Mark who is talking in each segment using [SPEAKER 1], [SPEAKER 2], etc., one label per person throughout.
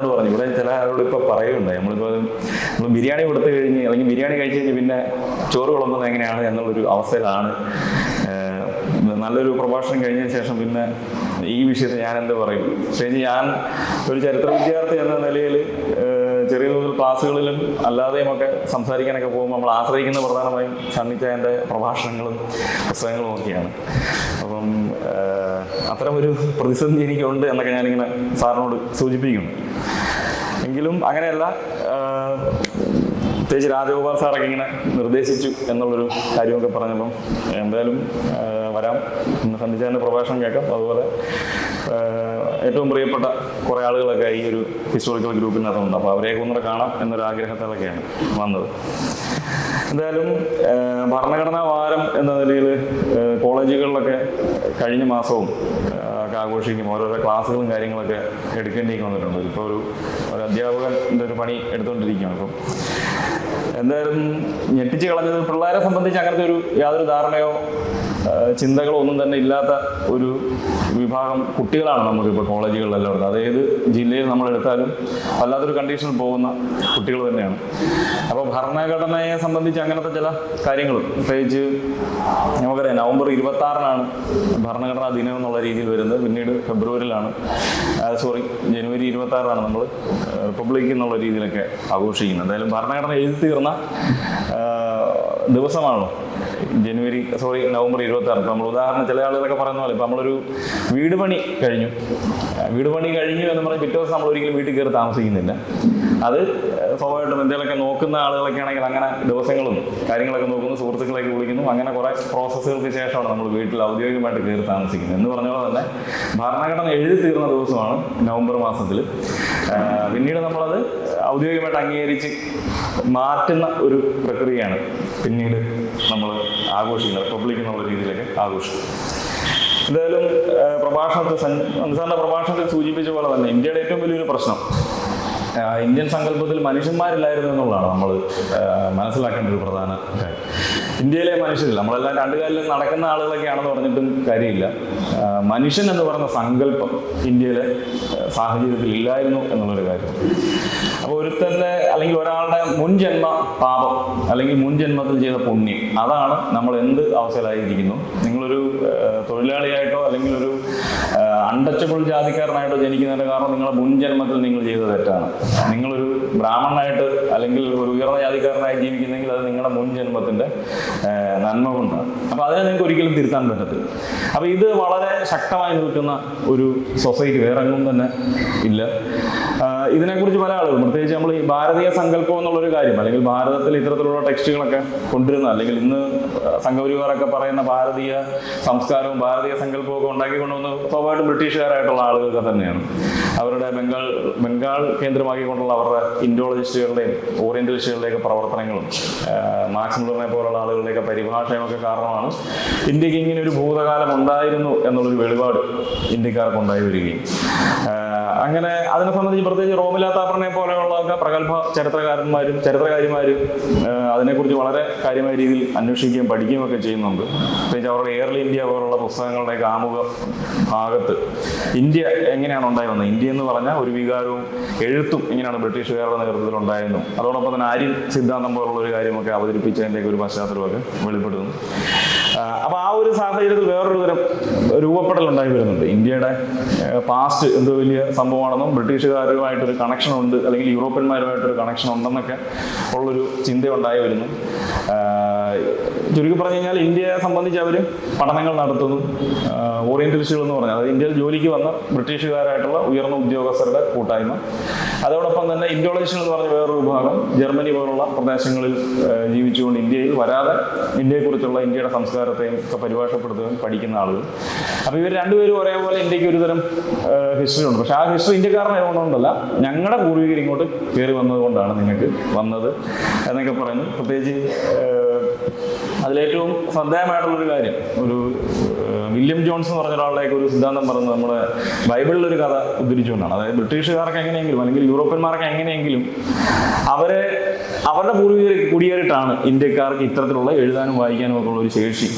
[SPEAKER 1] പറഞ്ഞു ഇവിടെ ചില ആളോട് ഇപ്പൊ പറയുന്നുണ്ടായി നമ്മൾ ബിരിയാണി കൊടുത്തു കഴിഞ്ഞ് അല്ലെങ്കിൽ ബിരിയാണി കഴിച്ചു കഴിഞ്ഞ് പിന്നെ ചോറ് വിളമ്പുന്നത് എങ്ങനെയാണ് എന്നുള്ളൊരു അവസ്ഥയിലാണ്. നല്ലൊരു പ്രഭാഷണം കഴിഞ്ഞതിന് ശേഷം പിന്നെ ഈ വിഷയത്തിൽ ഞാൻ എന്ത് പറയും? പ്രത്യേകിച്ച് ഞാൻ ഒരു ചരിത്ര വിദ്യാർത്ഥി എന്ന നിലയിൽ ചെറിയ തോതിൽ ക്ലാസ്സുകളിലും അല്ലാതെയുമൊക്കെ സംസാരിക്കാനൊക്കെ പോകുമ്പോൾ നമ്മൾ ആശ്രയിക്കുന്ന പ്രധാനമായും സണ്ണിച്ചായൻ്റെ പ്രഭാഷണങ്ങളും പുസ്തകങ്ങളും ഒക്കെയാണ്. അപ്പം അത്തരം ഒരു പ്രതിസന്ധി എനിക്കുണ്ട് എന്നൊക്കെ ഞാനിങ്ങനെ സാറിനോട് സൂചിപ്പിക്കുന്നു. എങ്കിലും അങ്ങനെയല്ല, പ്രത്യേകിച്ച് രാജഗോപാൽ സാറൊക്കെ ഇങ്ങനെ നിർദ്ദേശിച്ചു എന്നുള്ളൊരു കാര്യമൊക്കെ പറഞ്ഞപ്പം എന്തായാലും വരാം, സണ്ണിച്ചായൻ്റെ പ്രഭാഷണം കേൾക്കാം. അതുപോലെ ഏറ്റവും പ്രിയപ്പെട്ട കുറേ ആളുകളൊക്കെ ഈ ഒരു ഹിസ്റ്റോറിക്കൽ ഗ്രൂപ്പിനകത്തുണ്ട്. അപ്പോൾ അവരെയൊക്കെ ഒന്നുകൂടെ കാണാം എന്നൊരാഗ്രഹത്തിലൊക്കെയാണ് വന്നത്. എന്തായാലും ഭരണഘടനാ വാരം എന്ന നിലയിൽ കോളേജുകളിലൊക്കെ കഴിഞ്ഞ മാസവും ഒക്കെ ആഘോഷിക്കും. ഓരോരോ ക്ലാസ്സുകളും കാര്യങ്ങളൊക്കെ എടുക്കേണ്ടി വന്നിട്ടുണ്ട്. ഇപ്പോൾ ഒരു അധ്യാപകൻ്റെ ഒരു പണി എടുത്തുകൊണ്ടിരിക്കുകയാണ്. അപ്പം എന്തായാലും ഞെട്ടിച്ച് കളഞ്ഞത് പിള്ളേരെ സംബന്ധിച്ച് അങ്ങനത്തെ യാതൊരു ധാരണയോ ചിന്തകളോ ഒന്നും തന്നെ ഇല്ലാത്ത ഒരു വിഭാഗം കുട്ടികളാണ് നമുക്കിപ്പോൾ കോളേജുകളിലെല്ലാം ഉള്ളത്. അതേത് ജില്ലയിൽ നമ്മളെടുത്താലും വല്ലാത്തൊരു കണ്ടീഷനിൽ പോകുന്ന കുട്ടികൾ തന്നെയാണ്. അപ്പോൾ ഭരണഘടനയെ സംബന്ധിച്ച് അങ്ങനത്തെ ചില കാര്യങ്ങളും, പ്രത്യേകിച്ച് നമുക്കറിയാം നവംബർ 26-നാണ് ഭരണഘടനാ ദിനം എന്നുള്ള രീതിയിൽ വരുന്നത്. പിന്നീട് ജനുവരി 26-നാണ് നമ്മൾ റിപ്പബ്ലിക് എന്നുള്ള രീതിയിലൊക്കെ ആഘോഷിക്കുന്നത്. എന്തായാലും ഭരണഘടന എഴുതി തീർന്ന ദിവസമാണല്ലോ നവംബർ 26. നമ്മൾ ഉദാഹരണം ചില ആളുകളൊക്കെ പറയുന്ന പോലെ ഇപ്പം നമ്മളൊരു വീട് പണി കഴിഞ്ഞു എന്ന് പറഞ്ഞാൽ പിറ്റേ ദിവസം നമ്മൾ ഒരിക്കലും വീട്ടിൽ കയറി താമസിക്കുന്നില്ല. അത് സ്വാഭാവികമായിട്ടും എന്തെങ്കിലുമൊക്കെ നോക്കുന്ന ആളുകളൊക്കെ ആണെങ്കിൽ അങ്ങനെ ദിവസങ്ങളും കാര്യങ്ങളൊക്കെ നോക്കുന്നു, സുഹൃത്തുക്കളൊക്കെ വിളിക്കുന്നു, അങ്ങനെ കുറേ പ്രോസസ്സുകൾക്ക് ശേഷമാണ് നമ്മൾ വീട്ടിൽ ഔദ്യോഗികമായിട്ട് കയറി താമസിക്കുന്നത്. എന്ന് പറഞ്ഞ പോലെ തന്നെ ഭരണഘടന എഴുതി തീർന്ന ദിവസമാണ് നവംബർ മാസത്തിൽ. പിന്നീട് നമ്മളത് ഔദ്യോഗികമായിട്ട് അംഗീകരിച്ച് മാറ്റുന്ന ഒരു പ്രക്രിയയാണ് പിന്നീട് നമ്മൾ ആഘോഷിക്കുന്നത്, റിപ്പബ്ലിക് എന്നുള്ള രീതിയിലൊക്കെ ആഘോഷിക്കും. എന്തായാലും പ്രഭാഷണത്തിൽ സൂചിപ്പിച്ച പോലെ തന്നെ ഇന്ത്യയുടെ ഏറ്റവും വലിയൊരു പ്രശ്നം ഇന്ത്യൻ സങ്കല്പത്തിൽ മനുഷ്യന്മാരില്ലായിരുന്നു എന്നുള്ളതാണ് നമ്മൾ മനസ്സിലാക്കേണ്ട ഒരു പ്രധാന കാര്യം. ഇന്ത്യയിലെ മനുഷ്യരില്ല, നമ്മളെല്ലാം രണ്ടു കാലിൽ നടക്കുന്ന ആളുകളൊക്കെയാണെന്ന് പറഞ്ഞിട്ടും കാര്യമില്ല. മനുഷ്യൻ എന്ന് പറയുന്ന സങ്കല്പം ഇന്ത്യയിലെ സാഹചര്യത്തിൽ ഇല്ലായിരുന്നു എന്നുള്ളൊരു കാര്യം. അപ്പോൾ ഒരുത്തൻ്റെ അല്ലെങ്കിൽ ഒരാളുടെ മുൻജന്മ പാപം അല്ലെങ്കിൽ മുൻജന്മത്തിൽ ചെയ്ത പുണ്യം, അതാണ് നമ്മൾ എന്ത് അവസ്ഥയിലായിരിക്കുന്നു. നിങ്ങളൊരു തൊഴിലാളിയായിട്ടോ അല്ലെങ്കിൽ ഒരു അൺടച്ചബിൾ ജാതിക്കാരനായിട്ടോ ജനിക്കുന്നതിൻ്റെ കാരണം നിങ്ങളുടെ മുൻജന്മത്തിൽ നിങ്ങൾ ചെയ്ത തെറ്റാണ്. നിങ്ങളൊരു ബ്രാഹ്മണനായിട്ട് അല്ലെങ്കിൽ ഒരു ഉയർന്ന ജാതിക്കാരനായി ജീവിക്കുന്നെങ്കിൽ അത് നിങ്ങളുടെ മുൻജന്മത്തിൻ്റെ നന്മ കൊണ്ടാണ്. അപ്പോൾ അതിനെ നിങ്ങൾക്ക് ഒരിക്കലും തിരുത്താൻ പറ്റത്തില്ല. അപ്പോൾ ഇത് വളരെ ശക്തമായി നിൽക്കുന്ന ഒരു സൊസൈറ്റി വേറെ എങ്ങും തന്നെ ഇല്ല. ഇതിനെക്കുറിച്ച് പല ആളുകളും, പ്രത്യേകിച്ച് നമ്മൾ ഈ ഭാരതീയ സങ്കല്പം എന്നുള്ളൊരു കാര്യം, അല്ലെങ്കിൽ ഭാരതത്തിൽ ഇത്തരത്തിലുള്ള ടെക്സ്റ്റുകളൊക്കെ കൊണ്ടുവരുന്ന, അല്ലെങ്കിൽ ഇന്ന് സംഘപരിവാറൊക്കെ പറയുന്ന ഭാരതീയ സംസ്കാരവും ഭാരതീയ സങ്കല്പവും ഒക്കെ ഉണ്ടാക്കിക്കൊണ്ടുവന്ന് സ്വാഭാവികമായിട്ടും ബ്രിട്ടീഷുകാരായിട്ടുള്ള ആളുകൾക്ക് തന്നെയാണ്. അവരുടെ ബംഗാൾ കേന്ദ്രമാക്കിക്കൊണ്ടുള്ള അവരുടെ ഇൻഡോളജിസ്റ്റുകളുടെയും ഓറിയന്റലിസ്റ്റുകളുടെയൊക്കെ പ്രവർത്തനങ്ങളും മാർക്സ് മുള്ളറിനെ പോലുള്ള ആളുകളുടെയൊക്കെ പരിഭാഷയുമൊക്കെ കാരണമാണ് ഇന്ത്യക്ക് ഇങ്ങനെ ഒരു ഭൂതകാലം ഉണ്ടായിരുന്നു എന്നുള്ളൊരു വെളിപാട് ഇന്ത്യക്കാർക്ക് ഉണ്ടായി വരികയും അങ്ങനെ അതിനെ സംബന്ധിച്ച് പ്രത്യേകിച്ച് റോമില താപ്പറിനെ പോലെയുള്ള പ്രഗത്ഭ ചരിത്രകാരിമാരും അതിനെക്കുറിച്ച് വളരെ കാര്യമായ രീതിയിൽ അന്വേഷിക്കുകയും പഠിക്കുകയും ഒക്കെ ചെയ്യുന്നുണ്ട്. പ്രത്യേകിച്ച് അവരുടെ എയർലി ഇന്ത്യ പോലുള്ള പുസ്തകങ്ങളുടെയൊക്കെ ആമുഖ ഭാഗത്ത് ഇന്ത്യ എങ്ങനെയാണ് ഉണ്ടായി വന്നത്, ഇന്ത്യ എന്ന് പറഞ്ഞാൽ ഒരു വികാരവും എഴുത്തും ഇങ്ങനെയാണ് ബ്രിട്ടീഷുകാരുടെ നേതൃത്വത്തിൽ ഉണ്ടായിരുന്നു. അതോടൊപ്പം തന്നെ ആര്യൻ സിദ്ധാന്തം പോലുള്ള ഒരു കാര്യമൊക്കെ അവതരിപ്പിച്ചതിൻ്റെയൊക്കെ ഒരു പശ്ചാത്തലമൊക്കെ വെളിപ്പെടുന്നു. അപ്പോൾ ആ ഒരു സാഹചര്യത്തിൽ വേറൊരു തരം രൂപപ്പെടൽ ഉണ്ടായി വരുന്നുണ്ട്. ഇന്ത്യയുടെ പാസ്റ്റ് എന്തോ വലിയ സംഭവമാണെന്നും ബ്രിട്ടീഷുകാരുമായിട്ടൊരു കണക്ഷൻ ഉണ്ട് അല്ലെങ്കിൽ യൂറോപ്യന്മാരുമായിട്ടൊരു കണക്ഷൻ ഉണ്ടെന്നൊക്കെ ഉള്ളൊരു ചിന്ത ഉണ്ടായി വരുന്നു. ചുരുക്കി പറഞ്ഞു കഴിഞ്ഞാൽ ഇന്ത്യയെ സംബന്ധിച്ച് അവർ പഠനങ്ങൾ നടത്തുന്നു. ഓറിയന്റലിസ്റ്റുകൾ എന്ന് പറഞ്ഞാൽ അതായത് ഇന്ത്യയിൽ ജോലിക്ക് വന്ന ബ്രിട്ടീഷുകാരായിട്ടുള്ള ഉയർന്ന ഉദ്യോഗസ്ഥരുടെ കൂട്ടായ്മ, അതോടൊപ്പം തന്നെ ഇൻഡോളജിസ്റ്റുകൾ എന്ന് പറഞ്ഞ വേറൊരു വിഭാഗം ജർമ്മനി പോലുള്ള പ്രദേശങ്ങളിൽ ജീവിച്ചുകൊണ്ട് ഇന്ത്യയിൽ വരാതെ ഇന്ത്യയെക്കുറിച്ചുള്ള ഇന്ത്യയുടെ സംസ്കാരത്തെയും ഒക്കെ പരിഭാഷപ്പെടുത്തുകയും പഠിക്കുന്ന ആളുകൾ. അപ്പോൾ ഇവർ രണ്ടുപേരും ഒരേപോലെ ഇന്ത്യക്ക് ഒരു തരം ഹിസ്റ്ററി ഉണ്ട്. പക്ഷെ ആ ഹിസ്റ്ററി ഇന്ത്യക്കാരനായതുകൊണ്ടല്ല, ഞങ്ങളുടെ പൂർവികർ ഇങ്ങോട്ട് കയറി വന്നത് കൊണ്ടാണ് നിങ്ങൾക്ക് വന്നത് എന്നൊക്കെ പറയുന്നു. പ്രത്യേകിച്ച് അതിലേറ്റവും ശ്രദ്ധേയമായിട്ടുള്ളൊരു കാര്യം, ഒരു വില്യം ജോൺസ് എന്ന് പറഞ്ഞ ഒരാളുടെയൊക്കെ ഒരു സിദ്ധാന്തം പറയുന്നത് നമ്മുടെ ബൈബിളിലൊരു കഥ ഉദ്ധരിച്ചുകൊണ്ടാണ്. അതായത് ബ്രിട്ടീഷുകാർക്ക് എങ്ങനെയെങ്കിലും അല്ലെങ്കിൽ യൂറോപ്യന്മാർക്ക് എങ്ങനെയെങ്കിലും അവരുടെ പൂർവികർ കുടിയേറിയിട്ടാണ് ഇന്ത്യക്കാർക്ക് ഇത്തരത്തിലുള്ള എഴുതാനും വായിക്കാനും ഒക്കെ ഉള്ള ഒരു ശേഷി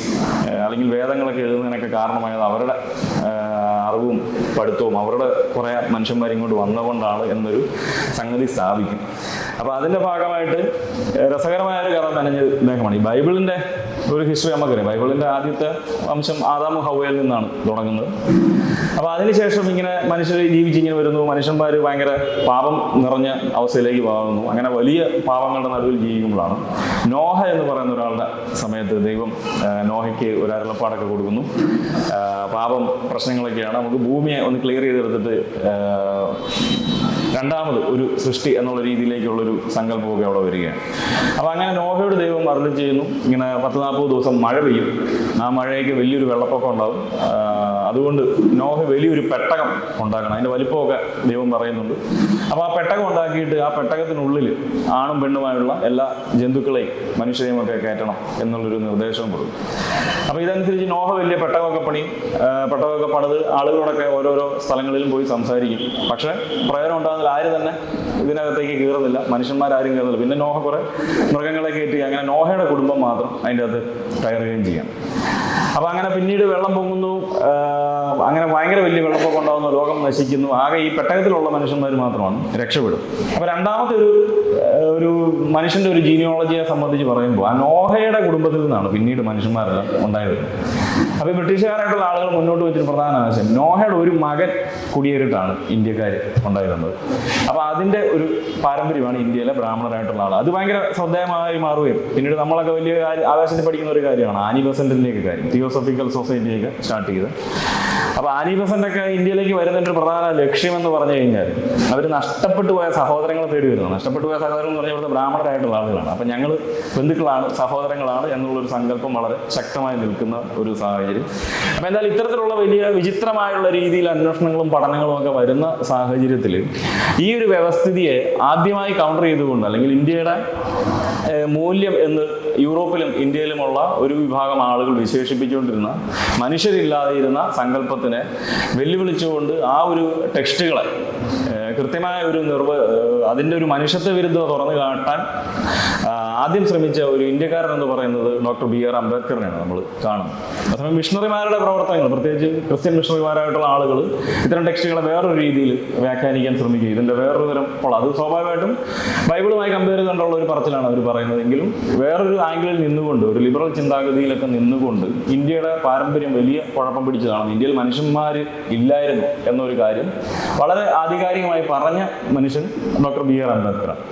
[SPEAKER 1] അല്ലെങ്കിൽ വേദങ്ങളൊക്കെ എഴുതുന്നതിനൊക്കെ കാരണമായത് അവരുടെ അറിവും പഠിത്തവും അവരുടെ കുറേ മനുഷ്യന്മാർ ഇങ്ങോട്ട് വന്നുകൊണ്ടാണ് എന്നൊരു സംഗതി സ്ഥാപിക്കും. അപ്പോൾ അതിൻ്റെ ഭാഗമായിട്ട് രസകരമായ ഒരു കഥ മെനഞ്ഞ ഇദ്ദേഹമാണ്. ഈ ബൈബിളിൻ്റെ ഒരു ഹിസ്റ്ററി നമുക്കറിയാം. ബൈബിളിൻ്റെ ആദ്യത്തെ വംശം ആദാമും ഹവ്വയിൽ നിന്നാണ് തുടങ്ങുന്നത്. അപ്പോൾ അതിനുശേഷം ഇങ്ങനെ മനുഷ്യർ ജീവിച്ചിങ്ങനെ വരുന്നു, മനുഷ്യന്മാർ ഭയങ്കര പാപം നിറഞ്ഞ അവസ്ഥയിലേക്ക് പോകുന്നു. അങ്ങനെ വലിയ പാപങ്ങളുടെ നടുവിൽ ജീവിക്കുമ്പോഴാണ് നോഹ എന്ന് പറയുന്ന ഒരാളുടെ സമയത്ത് ദൈവം നോഹയ്ക്ക് ഒരു അരുളപ്പാടൊക്കെ കൊടുക്കുന്നു. പാപം പ്രശ്നങ്ങളൊക്കെയാണ്, നമുക്ക് ഭൂമിയെ ഒന്ന് ക്ലിയർ ചെയ്തെടുത്തിട്ട് രണ്ടാമത് ഒരു സൃഷ്ടി എന്നുള്ള രീതിയിലേക്കുള്ളൊരു സങ്കല്പമൊക്കെ അവിടെ വരികയാണ്. അപ്പോൾ അങ്ങനെ നോഹയോട് ദൈവം അരുളി ചെയ്യുന്നു, ഇങ്ങനെ 10-40 ദിവസം മഴ പെയ്യും, ആ മഴയ്ക്ക് വലിയൊരു വെള്ളപ്പൊക്കം ഉണ്ടാവും, അതുകൊണ്ട് നോഹ വലിയൊരു പെട്ടകം ഉണ്ടാക്കണം, അതിൻ്റെ വലിപ്പമൊക്കെ ദൈവം പറയുന്നുണ്ട്. അപ്പോൾ ആ പെട്ടകം ഉണ്ടാക്കിയിട്ട് ആ പെട്ടകത്തിനുള്ളിൽ ആണും പെണ്ണുമായുള്ള എല്ലാ ജന്തുക്കളെയും മനുഷ്യരെയും ഒക്കെ കയറ്റണം എന്നുള്ളൊരു നിർദ്ദേശവും കൊടുക്കും. അപ്പോൾ ഇതനുസരിച്ച് നോഹ വലിയ പെട്ടകമൊക്കെ പണിയും. പെട്ടകമൊക്കെ പണിത് ആളുകളോടൊക്കെ ഓരോരോ സ്ഥലങ്ങളിലും പോയി സംസാരിക്കും. പക്ഷേ പ്രയോജനം ഉണ്ടാകുന്ന ആരും തന്നെ ഇതിനകത്തേക്ക് കയറുന്നില്ല, മനുഷ്യന്മാരാരും കയറുന്നില്ല. പിന്നെ നോഹ കുറെ മൃഗങ്ങളെ കയറ്റി അങ്ങനെ നോഹയുടെ കുടുംബം മാത്രം അതിൻ്റെ അകത്ത് കയറുകയും ചെയ്യാം. അപ്പോൾ അങ്ങനെ പിന്നീട് വെള്ളം പൊങ്ങുന്നു, അങ്ങനെ ഭയങ്കര വലിയ വെള്ളപ്പൊക്കം ഉണ്ടാകുന്നു, ലോകം നശിക്കുന്നു. ആകെ ഈ പെട്ടകത്തിലുള്ള മനുഷ്യന്മാർ മാത്രമാണ് രക്ഷപ്പെടും. അപ്പോൾ രണ്ടാമത്തെ ഒരു മനുഷ്യൻ്റെ ഒരു ജീനിയോളജിയെ സംബന്ധിച്ച് പറയുമ്പോൾ ആ നോഹയുടെ കുടുംബത്തിൽ നിന്നാണ് പിന്നീട് മനുഷ്യന്മാരെല്ലാം ഉണ്ടായത്. അപ്പോൾ ബ്രിട്ടീഷുകാരായിട്ടുള്ള ആളുകൾ മുന്നോട്ട് വെച്ചൊരു പ്രധാന ആശയം, നോഹയുടെ ഒരു മകൻ കുടിയേറിയിട്ടാണ് ഇന്ത്യക്കാർ ഉണ്ടായിരുന്നത്. അപ്പോൾ അതിൻ്റെ ഒരു പാരമ്പര്യമാണ് ഇന്ത്യയിലെ ബ്രാഹ്മണരായിട്ടുള്ള ആൾ. അത് ഭയങ്കര ശ്രദ്ധേയമായി മാറുകയും പിന്നീട് നമ്മളൊക്കെ വലിയ ആവേശത്തിൽ പഠിക്കുന്ന ഒരു കാര്യമാണ് ആനി ബസന്റിൻ്റെയൊക്കെ കാര്യം, തിയോസഫിക്കൽ സൊസൈറ്റിയൊക്കെ സ്റ്റാർട്ട് ചെയ്ത്. അപ്പോൾ ആനി ബസന്റൊക്കെ ഇന്ത്യയിലേക്ക് വരുന്നതിൻ്റെ ഒരു പ്രധാന ലക്ഷ്യം എന്ന് പറഞ്ഞു കഴിഞ്ഞാൽ അവർ നഷ്ടപ്പെട്ടു പോയ സഹോദരങ്ങളെ തേടി വരുന്നത്. നഷ്ടപ്പെട്ടു പോയ സഹോദരങ്ങൾ എന്ന് പറഞ്ഞാൽ ഇവിടുത്തെ ബ്രാഹ്മണരായിട്ടുള്ള ആളുകളാണ്. അപ്പം ഞങ്ങൾ ബന്ധുക്കളാണ്, സഹോദരങ്ങളാണ് എന്നുള്ളൊരു സങ്കല്പം വളരെ ശക്തമായി നിൽക്കുന്ന ഒരു സാഹചര്യം. അപ്പം എന്തായാലും ഇത്തരത്തിലുള്ള വലിയ വിചിത്രമായുള്ള രീതിയിൽ അന്വേഷണങ്ങളും പഠനങ്ങളും ഒക്കെ വരുന്ന സാഹചര്യത്തിൽ ഈ ഒരു വ്യവസ്ഥിതിയെ ആദ്യമായി കൗണ്ടർ ചെയ്തുകൊണ്ട്, അല്ലെങ്കിൽ ഇന്ത്യയുടെ മൂല്യം എന്ന് യൂറോപ്പിലും ഇന്ത്യയിലുമുള്ള ഒരു വിഭാഗം ആളുകൾ വിശേഷിപ്പിച്ചുകൊണ്ടിരുന്ന മനുഷ്യരില്ലാതെയിരുന്ന സങ്കല്പത്തിനെ വെല്ലുവിളിച്ചുകൊണ്ട് ആ ഒരു ടെക്സ്റ്റുകളെ കൃത്യമായ ഒരു അതിൻ്റെ ഒരു മനുഷ്യത്വ വിരുദ്ധത തുറന്നു കാട്ടാൻ ആദ്യം ശ്രമിച്ച ഒരു ഇന്ത്യക്കാരൻ എന്ന് പറയുന്നത് ഡോക്ടർ BR അംബേദ്കറിനെയാണ് നമ്മൾ കാണുന്നത്. അതേസമയം മിഷണറിമാരുടെ പ്രവർത്തനങ്ങൾ, പ്രത്യേകിച്ച് ക്രിസ്ത്യൻ മിഷണറിമാരായിട്ടുള്ള ആളുകൾ ഇത്തരം ടെക്സ്റ്റുകളെ വേറൊരു രീതിയിൽ വ്യാഖ്യാനിക്കാൻ ശ്രമിക്കുക. ഇതിൻ്റെ വേറൊരു തരം അത് സ്വാഭാവികമായിട്ടും ബൈബിളുമായി കമ്പയർ ചെയ്തുകൊണ്ടുള്ള ഒരു പറച്ചിലാണ് അവർ പറയുന്നതെങ്കിലും വേറൊരു ആംഗിളിൽ നിന്നുകൊണ്ട്, ഒരു ലിബറൽ ചിന്താഗതിയിലൊക്കെ നിന്നുകൊണ്ട് ഇന്ത്യയുടെ പാരമ്പര്യം വലിയ കുഴപ്പം പിടിച്ചതാണ്, ഇന്ത്യയിൽ മനുഷ്യന്മാർ ഇല്ലായിരുന്നു എന്നൊരു കാര്യം വളരെ ആധികാരികമായി പറഞ്ഞ മനുഷ്യൻ ഡോക്ടർ BR അംബേദ്കറാണ്.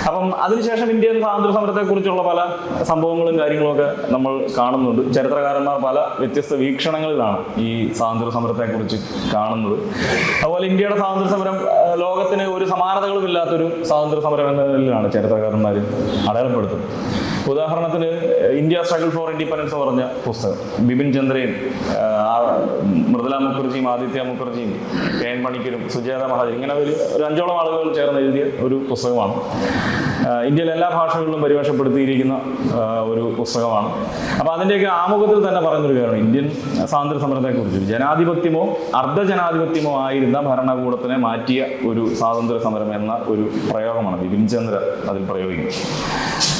[SPEAKER 1] അപ്പം അതിനുശേഷം ഇന്ത്യൻ സ്വാതന്ത്ര്യ സമരത്തെക്കുറിച്ചുള്ള പല സംഭവങ്ങളും കാര്യങ്ങളുമൊക്കെ നമ്മൾ കാണുന്നുണ്ട്. ചരിത്രകാരന്മാർ പല വ്യത്യസ്ത വീക്ഷണങ്ങളിലാണ് ഈ സ്വാതന്ത്ര്യ സമരത്തെക്കുറിച്ച് കാണുന്നത്. അതുപോലെ ഇന്ത്യയുടെ സ്വാതന്ത്ര്യ സമരം ലോകത്തിന് ഒരു സമാനതകളും ഇല്ലാത്തൊരു സ്വാതന്ത്ര്യ സമരം എന്ന നിലയിലാണ് ചരിത്രകാരന്മാർ അടയാളപ്പെടുത്തുന്നത്. ഉദാഹരണത്തിന് ഇന്ത്യ സ്ട്രഗിൾ ഫോർ ഇൻഡിപെൻഡൻസ് പറഞ്ഞ പുസ്തകം ബിപിൻ ചന്ദ്രയും മൃദുല മുഖർജിയും ആദിത്യ മുഖർജിയും KN പണിക്കരും സുജാത മഹാജൻ ഇങ്ങനെ ഒരു 5ഓളം ആളുകൾ ചേർന്ന് എഴുതിയ ഒരു പുസ്തകമാണ്. ഇന്ത്യയിലെ എല്ലാ ഭാഷകളിലും പരിഭാഷപ്പെടുത്തിയിരിക്കുന്ന ഒരു പുസ്തകമാണ്. അപ്പോൾ അതിൻ്റെയൊക്കെ ആമുഖത്തിൽ തന്നെ പറഞ്ഞൊരു കാര്യമാണ് ഇന്ത്യൻ സ്വാതന്ത്ര്യ സമരത്തെക്കുറിച്ച്. ജനാധിപത്യമോ അർദ്ധജനാധിപത്യമോ ആയിരുന്ന ഭരണകൂടത്തിനെ മാറ്റിയ ഒരു സ്വാതന്ത്ര്യ സമരം എന്ന ഒരു പ്രയോഗമാണ് ബിപിൻ ചന്ദ്ര അതിൽ പ്രയോഗിക്കുന്നത്.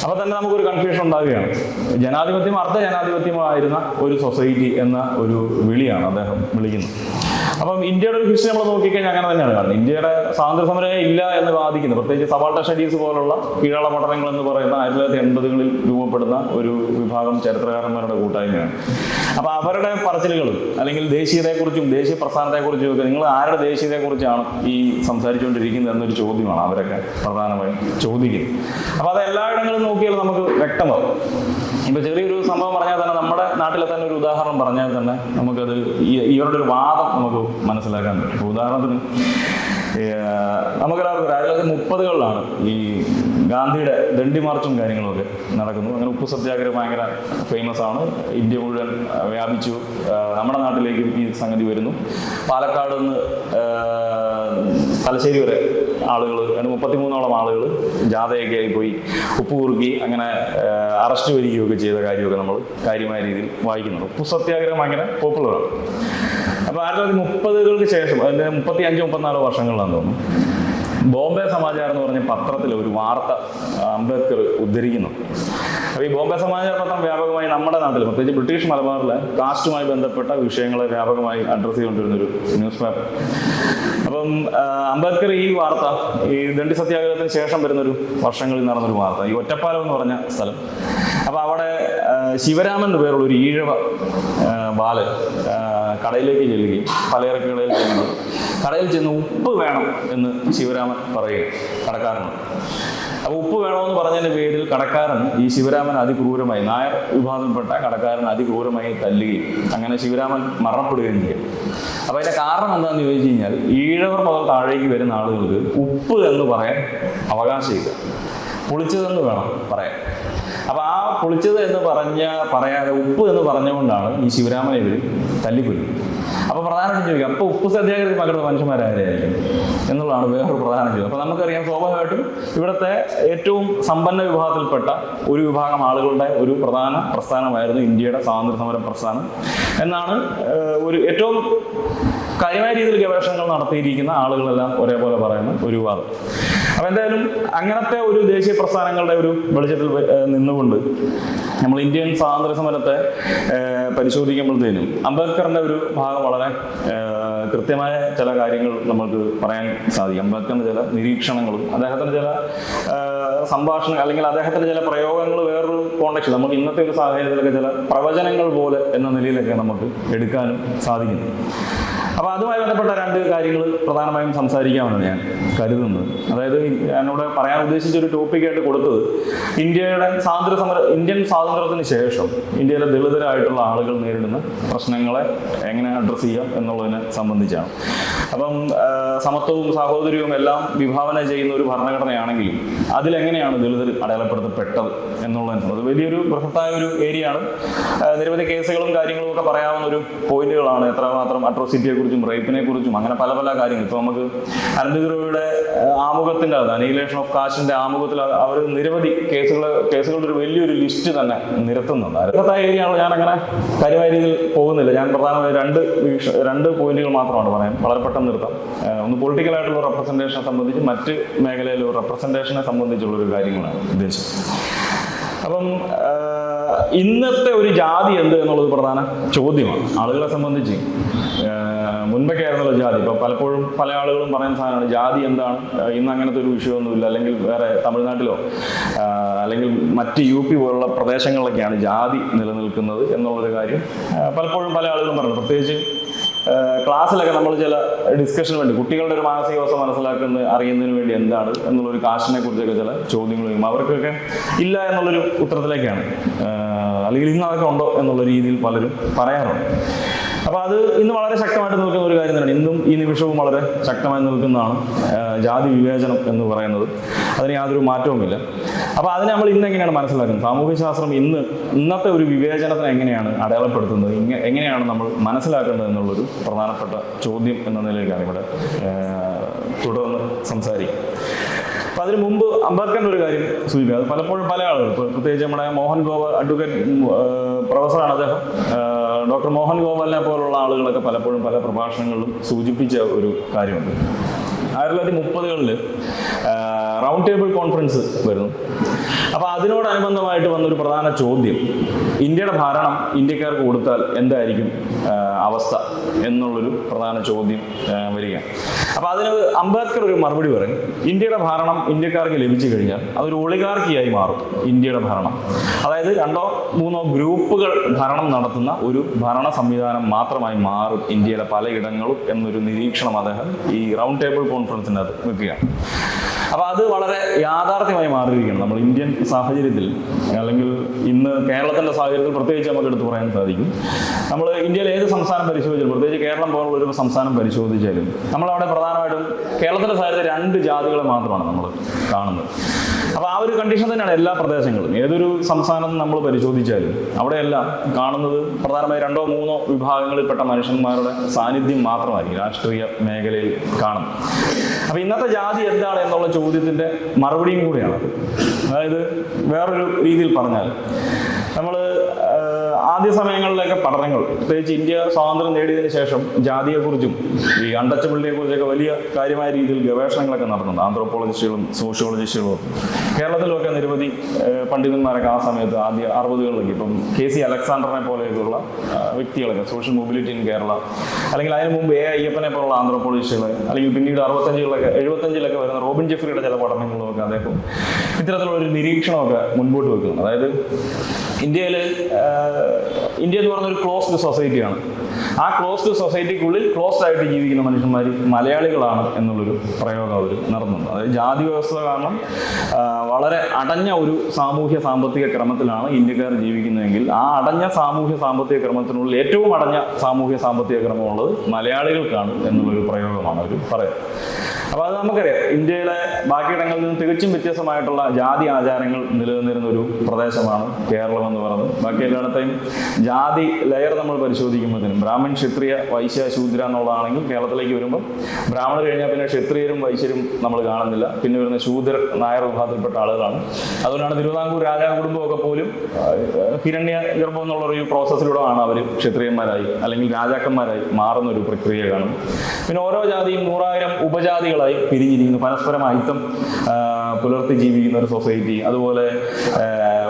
[SPEAKER 1] അപ്പോൾ തന്നെ നമുക്കൊരു കൺഫ്യൂഷൻ ഉണ്ടാവുകയാണ്. ജനാധിപത്യം അർദ്ധജനാധിപത്യമോ ആയിരുന്ന ഒരു സൊസൈറ്റി എന്ന ഒരു വിളിയാണ് അദ്ദേഹം വിളിക്കുന്നത്. അപ്പം ഇന്ത്യയുടെ ഒരു ഹിസ്റ്ററി നമ്മൾ നോക്കിക്കഴിഞ്ഞാൽ അങ്ങനെ തന്നെയാണ് കാണുന്നത്. ഇന്ത്യയുടെ സ്വാതന്ത്ര്യ സമരം ഇല്ല എന്ന് വാദിക്കുന്നത്, പ്രത്യേകിച്ച് സബാൾട്ട സ്റ്റഡീസ് പോലുള്ള കീഴാള പഠനങ്ങൾ എന്ന് പറയുന്ന 1980കളിൽ രൂപപ്പെടുന്ന ഒരു വിഭാഗം ചരിത്രകാരന്മാരുടെ കൂട്ടായ്മയാണ്. അപ്പോൾ അവരുടെ പറച്ചിലുകളും അല്ലെങ്കിൽ ദേശീയതയെക്കുറിച്ചും ദേശീയ പ്രസ്ഥാനത്തെക്കുറിച്ചും ഒക്കെ നിങ്ങൾ ആരുടെ ദേശീയതയെക്കുറിച്ചാണ് ഈ സംസാരിച്ചുകൊണ്ടിരിക്കുന്നത് എന്നൊരു ചോദ്യമാണ് അവരൊക്കെ പ്രധാനമായും ചോദിക്കുന്നത്. അപ്പോൾ അത് എല്ലായിടങ്ങളും നോക്കിയാൽ നമുക്ക് വ്യക്തമാകും. ഇപ്പോൾ ചെറിയൊരു സംഭവം പറഞ്ഞാൽ തന്നെ നമ്മുടെ നാട്ടിലെ തന്നെ ഒരു ഉദാഹരണം പറഞ്ഞാൽ തന്നെ നമുക്കത് ഇവരുടെ ഒരു വാദം നമുക്ക് മനസ്സിലാക്കാൻ പറ്റും. ഉദാഹരണത്തിന് നമുക്കെല്ലാവർക്കും 1930കളിലാണ് ഈ ഗാന്ധിയുടെ ദണ്ഡി മാർച്ചും കാര്യങ്ങളൊക്കെ നടക്കുന്നു. അങ്ങനെ ഉപ്പു സത്യാഗ്രഹം ഭയങ്കര ഫേമസ് ആണ്, ഇന്ത്യ മുഴുവൻ വ്യാപിച്ചു. നമ്മുടെ നാട്ടിലേക്കും ഈ സംഗതി വരുന്നു. പാലക്കാട് നിന്ന് തലശ്ശേരി വരെ ആളുകൾ 33ഓളം ആളുകൾ ജാഥയൊക്കെ ആയി പോയി ഉപ്പ് കുറുക്കി അങ്ങനെ അറസ്റ്റ് വരികയൊക്കെ ചെയ്ത കാര്യമൊക്കെ നമ്മൾ കാര്യമായ രീതിയിൽ വായിക്കുന്നുണ്ട്. ഉപ്പു സത്യാഗ്രഹം ഭയങ്കര പോപ്പുലറാണ്. അപ്പോൾ 1930കൾക്ക് ശേഷം അതിൻ്റെ 35-34 വർഷങ്ങളിലാണെന്ന് തോന്നുന്നു ബോംബെ സമാചാരം എന്ന് പറഞ്ഞ പത്രത്തിൽ ഒരു വാർത്ത അംബേദ്കർ ഉദ്ധരിക്കുന്നു. അപ്പോൾ ഈ ബോംബെ സമാചാരപത്രം വ്യാപകമായി നമ്മുടെ നാട്ടിൽ, പ്രത്യേകിച്ച് ബ്രിട്ടീഷ് മലബാറിലെ കാസ്റ്റുമായി ബന്ധപ്പെട്ട വിഷയങ്ങളെ വ്യാപകമായി അഡ്രസ്സ് ചെയ്തുകൊണ്ടിരുന്നൊരു ന്യൂസ് പേപ്പർ. അപ്പം അംബേദ്കർ ഈ വാർത്ത, ഈ ദണ്ഡി സത്യാഗ്രഹത്തിന് ശേഷം വരുന്നൊരു വർഷങ്ങളിൽ നടന്നൊരു വാർത്ത, ഈ ഒറ്റപ്പാലം എന്ന് പറഞ്ഞ സ്ഥലം. അപ്പോൾ അവിടെ ശിവരാമൻ എന്ന് പേരുള്ള ഒരു ഈഴവ ബാലൻ കടയിലേക്ക് ചെല്ലുകയും പലചരക്ക് കടയിൽ ചെല്ലുകയും കടയിൽ ചെന്ന് ഉപ്പ് വേണം എന്ന് ശിവരാമൻ പറയുകയും കടക്കാരനോട്. അപ്പോൾ ഉപ്പ് വേണമെന്ന് പറഞ്ഞതിൻ്റെ പേരിൽ കടക്കാരൻ ഈ ശിവരാമൻ അതിക്രൂരമായി, നായർ വിഭാഗത്തിൽപ്പെട്ട കടക്കാരൻ അതിക്രൂരമായി തല്ലുകയും അങ്ങനെ ശിവരാമൻ മരണപ്പെടുകയും ചെയ്യും. അപ്പോൾ അതിൻ്റെ കാരണം എന്താണെന്ന് ചോദിച്ചു കഴിഞ്ഞാൽ, ഈഴവർ മുതൽ താഴേക്ക് വരുന്ന ആളുകൾക്ക് ഉപ്പ് എന്ന് പറയാൻ അവകാശമില്ല, പുളിച്ചതെന്ന് വേണം പറയാൻ. അപ്പോൾ ആ പുളിച്ചത് എന്ന് പറയാതെ ഉപ്പ് എന്ന് പറഞ്ഞുകൊണ്ടാണ് ഈ ശിവരാമനെ ഇവർ തല്ലിക്കൊല്ലും. അപ്പോൾ പ്രധാനമായിട്ട് ചോദിക്കാം, അപ്പോൾ ഉപ്പ് സത്യാഗ്രഹത്തിൽ പകർന്ന മനുഷ്യന്മാരായിരിക്കും എന്നുള്ളതാണ് വേറൊരു പ്രധാന ചോദ്യം. അപ്പോൾ നമുക്കറിയാം, സ്വാഭാവികമായിട്ടും ഇവിടുത്തെ ഏറ്റവും സമ്പന്ന വിഭാഗത്തിൽപ്പെട്ട ഒരു വിഭാഗം ആളുകളുടെ ഒരു പ്രധാന പ്രസ്ഥാനമായിരുന്നു ഇന്ത്യയുടെ സ്വാതന്ത്ര്യ സമര പ്രസ്ഥാനം എന്നാണ് ഒരു ഏറ്റവും കാര്യമായ രീതിയിൽ ഗവേഷണങ്ങൾ നടത്തിയിരിക്കുന്ന ആളുകളെല്ലാം ഒരേപോലെ പറയുന്ന ഒരു വാദം. അപ്പോൾ എന്തായാലും അങ്ങനത്തെ ഒരു ദേശീയ പ്രസ്ഥാനങ്ങളുടെ ഒരു വെളിച്ചത്തിൽ നിന്നുകൊണ്ട് നമ്മൾ ഇന്ത്യൻ സ്വാതന്ത്ര്യ സമരത്തെ പരിശോധിക്കുമ്പോഴത്തേനും അംബേദ്കറിന്റെ ഒരു ഭാഗം വളരെ കൃത്യമായ ചില കാര്യങ്ങൾ നമുക്ക് പറയാൻ സാധിക്കും. അംബേദ്കറിന്റെ ചില നിരീക്ഷണങ്ങളും അദ്ദേഹത്തിന്റെ ചില സംഭാഷണങ്ങൾ അല്ലെങ്കിൽ അദ്ദേഹത്തിന്റെ ചില പ്രയോഗങ്ങൾ വേറൊരു കോണ്ടെക്സ്റ്റ് നമുക്ക് ഇന്നത്തെ ഒരു സാഹചര്യത്തിലൊക്കെ ചില പ്രവചനങ്ങൾ പോലെ എന്ന നിലയിലൊക്കെ നമുക്ക് എടുക്കാനും സാധിക്കുന്നു. അപ്പോൾ അതുമായി ബന്ധപ്പെട്ട രണ്ട് കാര്യങ്ങൾ പ്രധാനമായും സംസാരിക്കാമെന്ന് ഞാൻ കരുതുന്നത്. അതായത് ഞാനിവിടെ പറയാൻ ഉദ്ദേശിച്ച ഒരു ടോപ്പിക്കായിട്ട് കൊടുത്തത് ഇന്ത്യൻ സ്വാതന്ത്ര്യത്തിന് ശേഷം ഇന്ത്യയിലെ ദളിതരായിട്ടുള്ള ആളുകൾ നേരിടുന്ന പ്രശ്നങ്ങളെ എങ്ങനെ അഡ്രസ്സ് ചെയ്യാം എന്നുള്ളതിനെ സംബന്ധിച്ചാണ്. അപ്പം സമത്വവും സാഹോദര്യവും എല്ലാം വിഭാവന ചെയ്യുന്ന ഒരു ഭരണഘടനയാണെങ്കിലും അതിലെങ്ങനെയാണ് ദളിതർ അടയാളപ്പെടുത്തപ്പെട്ടത് എന്നുള്ളതിന് അത് വലിയൊരു ബൃഹത്തായ ഒരു ഏരിയ ആണ്. നിരവധി കേസുകളും കാര്യങ്ങളും ഒക്കെ പറയാവുന്ന ഒരു പോയിന്റുകളാണ്. എത്രമാത്രം അട്രോസിറ്റിയെ കുറിച്ചും റേപ്പിനെ കുറിച്ചും അങ്ങനെ പല പല കാര്യങ്ങൾ. ഇപ്പോൾ നമുക്ക് അനന്തഗുരുയുടെ ആമുഖത്തിന്റെ അനീലേഷൻ ഓഫ് കാസ്റ്റിന്റെ ആമുഖത്തിൽ അവർ നിരവധി കേസുകളുടെ ഒരു വലിയൊരു ലിസ്റ്റ് തന്നെ നിരത്തുന്നുണ്ട്. ബൃഹത്തായ ഏരിയ ആണ്. ഞാൻ അങ്ങനെ കാര്യമായ രീതിയിൽ പോകുന്നില്ല. ഞാൻ പ്രധാനമായി രണ്ട് പോയിന്റുകൾ മാത്രമാണ് പറയാൻ, വളരെ പെട്ടെന്ന് നിർത്താം. ഒന്ന് പൊളിറ്റിക്കലായിട്ടുള്ള റെപ്രസെന്റേഷനെ സംബന്ധിച്ച്, മറ്റ് മേഖലയിലെ റെപ്രസെന്റേഷനെ സംബന്ധിച്ചുള്ള ഒരു കാര്യങ്ങളാണ് ഉദ്ദേശം. അപ്പം ഇന്നത്തെ ഒരു ജാതി എന്ത് എന്നുള്ളത് പ്രധാന ചോദ്യമാണ് ആളുകളെ സംബന്ധിച്ച്. മുൻപൊക്കെ ആയിരുന്നല്ലോ ജാതി. ഇപ്പൊ പലപ്പോഴും പല ആളുകളും പറയുന്ന സാധനമാണ് ജാതി എന്താണ്, ഇന്ന് അങ്ങനത്തെ ഒരു വിഷയമൊന്നുമില്ല, അല്ലെങ്കിൽ വേറെ തമിഴ്നാട്ടിലോ അല്ലെങ്കിൽ മറ്റ് UP പോലുള്ള പ്രദേശങ്ങളിലൊക്കെയാണ് ജാതി നിലനിൽക്കുന്നത് എന്നുള്ളൊരു കാര്യം പലപ്പോഴും പല ആളുകളും പറയുന്നത്. പ്രത്യേകിച്ച് ക്ലാസ്സിലൊക്കെ നമ്മൾ ചില ഡിസ്കഷന് വേണ്ടി കുട്ടികളുടെ ഒരു മാനസികാവസ്ഥ അറിയുന്നതിന് വേണ്ടി എന്താണ് എന്നുള്ളൊരു കാസ്റ്റിനെ കുറിച്ചൊക്കെ ചില ചോദ്യങ്ങൾ വരും. അവർക്കൊക്കെ ഇല്ല എന്നുള്ളൊരു ഉത്തരത്തിലേക്കാണ്, അല്ലെങ്കിൽ ഇന്ന് അതൊക്കെ ഉണ്ടോ എന്നുള്ള രീതിയിൽ പലരും പറയാറുണ്ട്. അപ്പോൾ അത് ഇന്ന് വളരെ ശക്തമായിട്ട് നിൽക്കുന്ന ഒരു കാര്യം തന്നെയാണ്. ഇന്നും ഈ നിമിഷവും വളരെ ശക്തമായി നിൽക്കുന്നതാണ് ജാതി വിവേചനം എന്ന് പറയുന്നത്. അതിന് യാതൊരു മാറ്റവുമില്ല. അപ്പോൾ അതിനെ നമ്മൾ ഇന്ന് എങ്ങനെയാണ് മനസ്സിലാക്കുന്നത്? സാമൂഹ്യശാസ്ത്രം ഇന്നത്തെ ഒരു വിവേചനത്തിനെ എങ്ങനെയാണ് അടയാളപ്പെടുത്തുന്നത്, എങ്ങനെയാണ് നമ്മൾ മനസ്സിലാക്കേണ്ടത് എന്നുള്ളൊരു പ്രധാനപ്പെട്ട ചോദ്യം എന്ന നിലയിലാണ് ഇവിടെ തുടർന്ന് സംസാരിക്കും. അപ്പം അതിന് മുമ്പ് അംബേദ്കറിൻ്റെ ഒരു കാര്യം സൂചിപ്പിക്കുക. അത് പലപ്പോഴും പല ആളുകൾ, പ്രത്യേകിച്ച് നമ്മുടെ മോഹൻ ഗോപാൽ അഡ്വക്കേറ്റ് പ്രൊഫസറാണ് അദ്ദേഹം, ഡോക്ടർ മോഹൻ ഗോപാലിനെ പോലുള്ള ആളുകളൊക്കെ പലപ്പോഴും പല പ്രഭാഷണങ്ങളിലും സൂചിപ്പിച്ച ഒരു കാര്യമുണ്ട്. 1930കളിൽ റൗണ്ട് ടേബിൾ കോൺഫറൻസ് വരുന്നു. അപ്പോൾ അതിനോടനുബന്ധമായിട്ട് വന്നൊരു പ്രധാന ചോദ്യം, ഇന്ത്യയുടെ ഭരണം ഇന്ത്യക്കാർക്ക് കൊടുത്താൽ എന്തായിരിക്കും അവസ്ഥ എന്നുള്ളൊരു പ്രധാന ചോദ്യം വരിക. അപ്പോൾ അതിന് അംബേദ്കർ ഒരു മറുപടി പറയും, ഇന്ത്യയുടെ ഭരണം ഇന്ത്യക്കാർക്ക് ലഭിച്ചു കഴിഞ്ഞാൽ അതൊരു ഒളിഗാർക്കിയായി മാറും ഇന്ത്യയുടെ ഭരണം. അതായത് 2-3 ഗ്രൂപ്പുകൾ ഭരണം നടത്തുന്ന ഒരു ഭരണ സംവിധാനം മാത്രമായി മാറും ഇന്ത്യയിലെ പലയിടങ്ങളും എന്നൊരു നിരീക്ഷണം അദ്ദേഹം ഈ റൗണ്ട് ടേബിൾ കോൺഫറൻസിനകത്ത് വെക്കുകയാണ്. അപ്പോൾ അത് വളരെ യാഥാർത്ഥ്യമായി മാറിയിരിക്കുകയാണ്. നമ്മൾ ഇന്ത്യൻ സാഹചര്യത്തിൽ, അല്ലെങ്കിൽ ഇന്ന് കേരളത്തിൻ്റെ സാഹചര്യത്തിൽ പ്രത്യേകിച്ച് നമുക്ക് എടുത്തു പറയാൻ സാധിക്കും. നമ്മൾ ഇന്ത്യയിൽ ഏത് സംസ്ഥാനം പരിശോധിച്ചാലും, പ്രത്യേകിച്ച് കേരളം പോലുള്ള ഒരു സംസ്ഥാനം പരിശോധിച്ചാലും, നമ്മളവിടെ പ്രധാനമായിട്ടും കേരളത്തിൻ്റെ സാഹചര്യത്തിൽ 2 ജാതികളെ മാത്രമാണ് നമ്മൾ കാണുന്നത്. അപ്പോൾ ആ ഒരു കണ്ടീഷൻ തന്നെയാണ് എല്ലാ പ്രദേശങ്ങളും. ഏതൊരു സംസ്ഥാനം നമ്മൾ പരിശോധിച്ചാലും അവിടെയെല്ലാം കാണുന്നത് പ്രധാനമായി 2-3 വിഭാഗങ്ങളിൽപ്പെട്ട മനുഷ്യന്മാരുടെ സാന്നിധ്യം മാത്രമായിരിക്കും രാഷ്ട്രീയ മേഖലയിൽ കാണുന്നത്. അപ്പോൾ ഇന്നത്തെ ജാതി എന്താണ് എന്നുള്ള ചോദ്യത്തിൻ്റെ മറുപടിയും കൂടിയാണ്. അതായത് വേറൊരു രീതിയിൽ പറഞ്ഞാൽ, നമ്മൾ ആദ്യ സമയങ്ങളിലൊക്കെ പഠനങ്ങൾ, പ്രത്യേകിച്ച് ഇന്ത്യ സ്വാതന്ത്ര്യം നേടിയതിനു ശേഷം ജാതിയെക്കുറിച്ചും ഈ അൺടച്ചബിലിറ്റിയെ കുറിച്ചൊക്കെ വലിയ കാര്യമായ രീതിയിൽ ഗവേഷണങ്ങളൊക്കെ നടത്തുന്നുണ്ട്. ആന്ത്രോപോളജിസ്റ്റുകളും സോഷ്യോളജിസ്റ്റുകളും കേരളത്തിലൊക്കെ നിരവധി പണ്ഡിതന്മാരൊക്കെ ആ സമയത്ത് ആദ്യ 60കളിലൊക്കെ, ഇപ്പം KC അലക്സാണ്ടറിനെ പോലെയൊക്കെയുള്ള വ്യക്തികളൊക്കെ, സോഷ്യൽ മൊബിലിറ്റി ഇൻ കേരള, അല്ലെങ്കിൽ അതിന് മുമ്പ് അയ്യപ്പനെ പോലുള്ള ആന്ത്രോപോളജിസ്റ്റുകൾ, അല്ലെങ്കിൽ പിന്നീട് 75-ലൊക്കെ വരുന്ന റോബിൻ ജെഫ്രിയുടെ ചില പഠനങ്ങളിലൊക്കെ അദ്ദേഹം ഇത്തരത്തിലുള്ള ഒരു നിരീക്ഷണമൊക്കെ മുൻപോട്ട് വെക്കുന്നു. അതായത് ഇന്ത്യ എന്ന് പറയുന്ന ഒരു ക്ലോസ്ഡ് സൊസൈറ്റിയാണ്. ആ ക്ലോസ്ഡ് സൊസൈറ്റിക്കുള്ളിൽ ക്ലോസ്ഡ് ആയിട്ട് ജീവിക്കുന്ന മനുഷ്യന്മാർ മലയാളികളാണ് എന്നുള്ളൊരു പ്രയോഗം അവർ നടത്തുന്നുണ്ട്. അതായത് ജാതി വ്യവസ്ഥ കാരണം വളരെ അടഞ്ഞ ഒരു സാമൂഹ്യ സാമ്പത്തിക ക്രമത്തിലാണ് ഇന്ത്യക്കാർ ജീവിക്കുന്നതെങ്കിൽ ആ അടഞ്ഞ സാമൂഹ്യ സാമ്പത്തിക ക്രമത്തിനുള്ളിൽ ഏറ്റവും അടഞ്ഞ സാമൂഹ്യ സാമ്പത്തിക ക്രമമുള്ളത് മലയാളികൾക്കാണ് എന്നുള്ളൊരു പ്രയോഗമാണ് അവർ പറയുന്നത്. അപ്പോൾ അത് നമുക്കറിയാം, ഇന്ത്യയിലെ ബാക്കിയിടങ്ങളിൽ നിന്ന് തികച്ചും വ്യത്യസ്തമായിട്ടുള്ള ജാതി ആചാരങ്ങൾ നിലനിന്നിരുന്ന ഒരു പ്രദേശമാണ് കേരളം എന്ന് പറയുന്നത്. ബാക്കി എല്ലായിടത്തെയും ജാതി ലെയർ നമ്മൾ പരിശോധിക്കുമ്പോഴത്തേനും ബ്രാഹ്മൺ, ക്ഷത്രിയ, വൈശ്യ, ശൂദ്ര എന്നുള്ളതാണെങ്കിൽ കേരളത്തിലേക്ക് വരുമ്പോൾ ബ്രാഹ്മണർ കഴിഞ്ഞാൽ പിന്നെ ക്ഷത്രിയരും വൈശ്യരും നമ്മൾ കാണുന്നില്ല. പിന്നെ വരുന്ന ശൂദ്രർ, നായർ വിഭാഗത്തിൽപ്പെട്ട ആളുകളാണ്. അതുകൊണ്ടാണ് തിരുവിതാംകൂർ രാജാ കുടുംബമൊക്കെ പോലും ഹിരണ്യ ഗർഭം എന്നുള്ളൊരു പ്രോസസ്സിലൂടെ ആണ് അവർ ക്ഷത്രിയന്മാരായി അല്ലെങ്കിൽ രാജാക്കന്മാരായി മാറുന്ന ഒരു പ്രക്രിയ കാണും. പിന്നെ ഓരോ ജാതിയും 100,000 ഉപജാതികളായി പിരിഞ്ഞിരിക്കുന്നു, പരസ്പരം അയിത്തം പുലർത്തി ജീവിക്കുന്ന ഒരു സൊസൈറ്റി. അതുപോലെ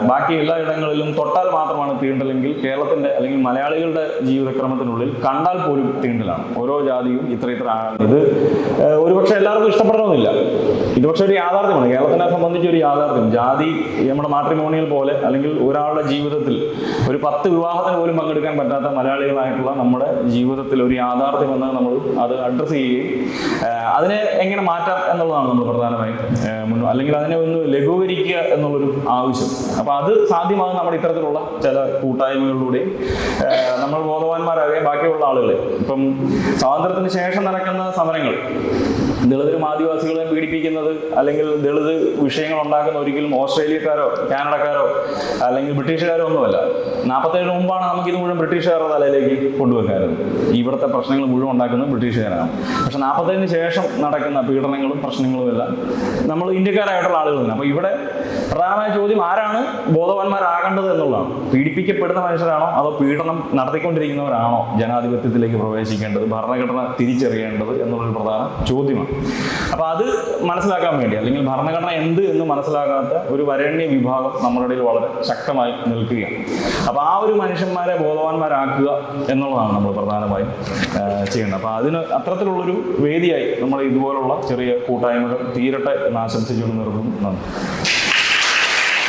[SPEAKER 1] ബാക്കി എല്ലാ ഇടങ്ങളിലും തൊട്ടാൽ മാത്രമാണ് തീണ്ടലെങ്കിൽ കേരളത്തിന്റെ അല്ലെങ്കിൽ മലയാളികളുടെ ജീവിതക്രമത്തിനുള്ളിൽ കണ്ടാൽ പോലും തീണ്ടലാണ്. ഓരോ ജാതിയും ഇത്ര ഇത് ഒരുപക്ഷെ എല്ലാവർക്കും ഇഷ്ടപ്പെടണമെന്നില്ല. ഇത് പക്ഷെ ഒരു യാഥാർത്ഥ്യമാണ്, കേരളത്തിനെ സംബന്ധിച്ച് ഒരു യാഥാർത്ഥ്യം. ജാതി നമ്മുടെ മാട്രിമോണിയൽ പോലെ അല്ലെങ്കിൽ ഒരാളുടെ ജീവിതത്തിൽ ഒരു 10 വിവാഹത്തിന് പോലും പങ്കെടുക്കാൻ പറ്റാത്ത മലയാളികളായിട്ടുള്ള നമ്മുടെ ജീവിതത്തിൽ ഒരു യാഥാർത്ഥ്യം എന്ന് നമ്മൾ അത് അഡ്രസ്സ് ചെയ്യുകയും അതിനെ എങ്ങനെ മാറ്റാം എന്നുള്ളതാണ് നമ്മൾ പ്രധാനമായും അല്ലെങ്കിൽ അതിനെ ഒന്ന് ലഘൂകരിക്കുക എന്നുള്ളൊരു ആവശ്യം. അപ്പൊ അത് സാധ്യമാകും നമ്മുടെ ഇത്തരത്തിലുള്ള ചില കൂട്ടായ്മകളിലൂടെ നമ്മൾ ബോധവാന്മാരാകുകയും ബാക്കിയുള്ള ആളുകളെ. ഇപ്പം സ്വാതന്ത്ര്യത്തിന് ശേഷം നടക്കുന്ന സമരങ്ങൾ ദളിതരും ആദിവാസികളെയും പീഡിപ്പിക്കുന്നത് അല്ലെങ്കിൽ ദളിത് വിഷയങ്ങൾ ഉണ്ടാക്കുന്ന ഒരിക്കലും ഓസ്ട്രേലിയക്കാരോ കാനഡക്കാരോ അല്ലെങ്കിൽ ബ്രിട്ടീഷുകാരോ ഒന്നുമല്ല. 47 മുമ്പാണ് നമുക്കിത് മുഴുവൻ ബ്രിട്ടീഷുകാരുടെ തലയിലേക്ക് കൊണ്ടുവെക്കാറുണ്ട്. ഇവിടുത്തെ പ്രശ്നങ്ങൾ മുഴുവൻ ഉണ്ടാക്കുന്നത് ബ്രിട്ടീഷുകാരാണ്. പക്ഷെ 47-ന് ശേഷം നടക്കുന്ന പീഡനങ്ങളും പ്രശ്നങ്ങളും എല്ലാം നമ്മൾ ഇന്ത്യക്കാരായിട്ടുള്ള ആളുകൾ തന്നെ. അപ്പോൾ ഇവിടെ പ്രധാനമായ ചോദ്യം ആരാണ് ബോധവാന്മാരാകേണ്ടത് എന്നുള്ളതാണ്. പീഡിപ്പിക്കപ്പെടുന്ന മനുഷ്യരാണോ അതോ പീഡനം നടത്തിക്കൊണ്ടിരിക്കുന്നവരാണോ ജനാധിപത്യത്തിലേക്ക് പ്രവേശിക്കേണ്ടത്, ഭരണഘടന തിരിച്ചറിയേണ്ടത് എന്നുള്ളൊരു പ്രധാന ചോദ്യമാണ്. അപ്പൊ അത് മനസ്സിലാക്കാൻ വേണ്ടി അല്ലെങ്കിൽ ഭരണഘടന എന്ത് എന്ന് മനസ്സിലാക്കാത്ത ഒരു വരേണ്യ വിഭാഗം നമ്മുടെ ഇടയിൽ വളരെ ശക്തമായി നിൽക്കുകയാണ്. അപ്പൊ ആ ഒരു മനുഷ്യന്മാരെ ബോധവാന്മാരാക്കുക എന്നുള്ളതാണ് നമ്മൾ പ്രധാനമായും ചെയ്യേണ്ടത്. അപ്പൊ അതിന് അത്തരത്തിലുള്ളൊരു വേദിയായി നമ്മൾ ഇതുപോലുള്ള ചെറിയ കൂട്ടായ്മകൾ തീരട്ടെ എന്ന് ആശംസിച്ചുകൊണ്ട് നിർത്തുന്നു. നന്ദി.